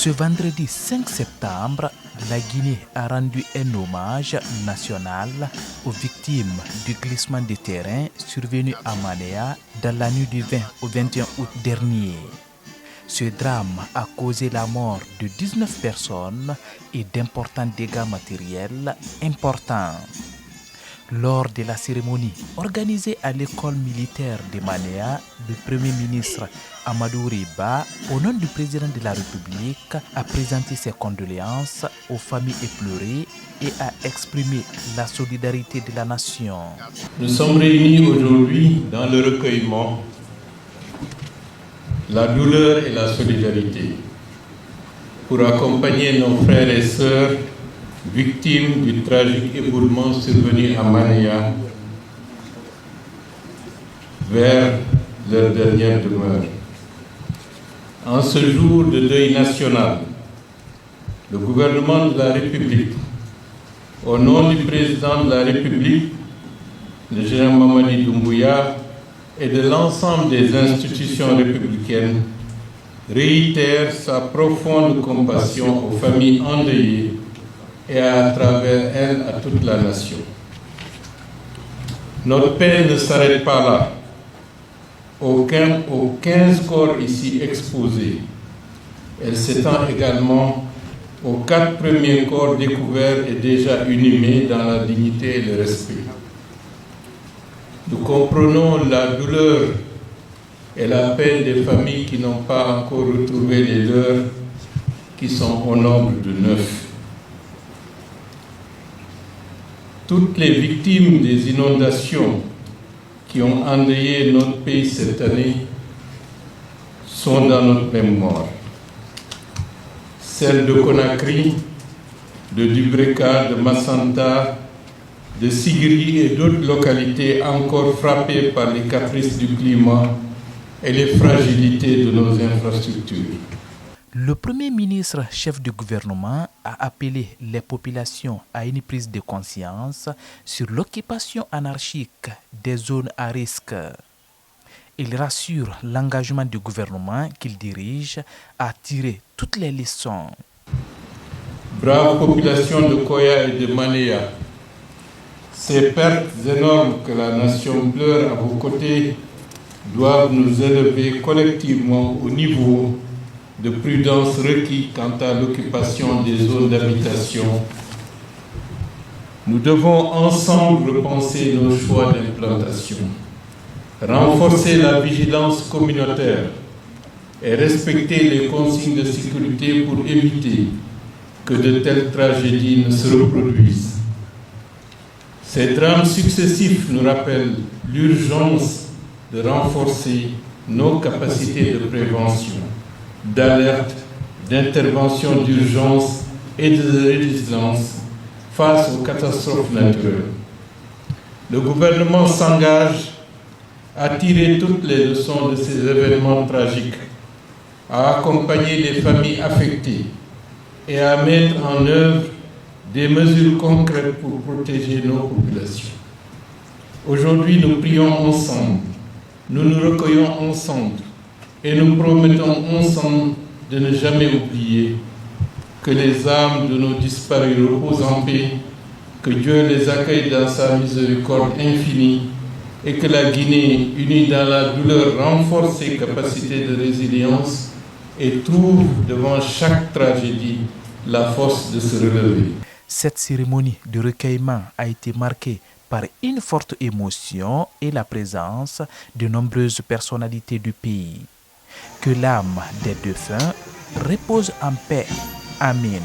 Ce vendredi 5 septembre, la Guinée a rendu un hommage national aux victimes du glissement de terrain survenu à Manéa dans la nuit du 20 au 21 août dernier. Ce drame a causé la mort de 19 personnes et d'importants dégâts matériels importants. Lors de la cérémonie organisée à l'école militaire de Manéa, le Premier ministre Amadou Riba, au nom du président de la République, a présenté ses condoléances aux familles éplorées et a exprimé la solidarité de la nation. Nous sommes réunis aujourd'hui dans le recueillement, la douleur et la solidarité pour accompagner nos frères et sœurs victimes du tragique éboulement survenu à Manéa vers leur dernière demeure. En ce jour de deuil national, le gouvernement de la République, au nom du président de la République, le général Mamadi Doumbouya, et de l'ensemble des institutions républicaines, réitère sa profonde compassion aux familles endeuillées et à travers elles à toute la nation. Notre peine ne s'arrête pas là. Aux 15 corps ici exposés, elle s'étend également aux 4 premiers corps découverts et déjà inhumés dans la dignité et le respect. Nous comprenons la douleur et la peine des familles qui n'ont pas encore retrouvé les leurs, qui sont au nombre de 9. Toutes les victimes des inondations qui ont endeuillé notre pays cette année sont dans notre mémoire. Celles de Conakry, de Dubreka, de Massanta, de Sigiri et d'autres localités encore frappées par les caprices du climat et les fragilités de nos infrastructures. Le Premier ministre, chef du gouvernement, a appelé les populations à une prise de conscience sur l'occupation anarchique des zones à risque. Il rassure l'engagement du gouvernement qu'il dirige à tirer toutes les leçons. Brave population de Koya et de Manéa, ces pertes énormes que la nation pleure à vos côtés doivent nous élever collectivement au niveau de prudence requis quant à l'occupation des zones d'habitation. Nous devons ensemble repenser nos choix d'implantation, renforcer la vigilance communautaire et respecter les consignes de sécurité pour éviter que de telles tragédies ne se reproduisent. Ces drames successifs nous rappellent l'urgence de renforcer nos capacités de prévention, d'alerte, d'intervention d'urgence et de résilience face aux catastrophes naturelles. Le gouvernement s'engage à tirer toutes les leçons de ces événements tragiques, à accompagner les familles affectées et à mettre en œuvre des mesures concrètes pour protéger nos populations. Aujourd'hui, nous prions ensemble, nous nous recueillons ensemble et nous promettons ensemble de ne jamais oublier que les âmes de nos disparus reposent en paix, que Dieu les accueille dans sa miséricorde infinie et que la Guinée, unie dans la douleur, renforce ses capacités de résilience et trouve devant chaque tragédie la force de se relever. Cette cérémonie de recueillement a été marquée par une forte émotion et la présence de nombreuses personnalités du pays. Que l'âme des défunts repose en paix. Amen.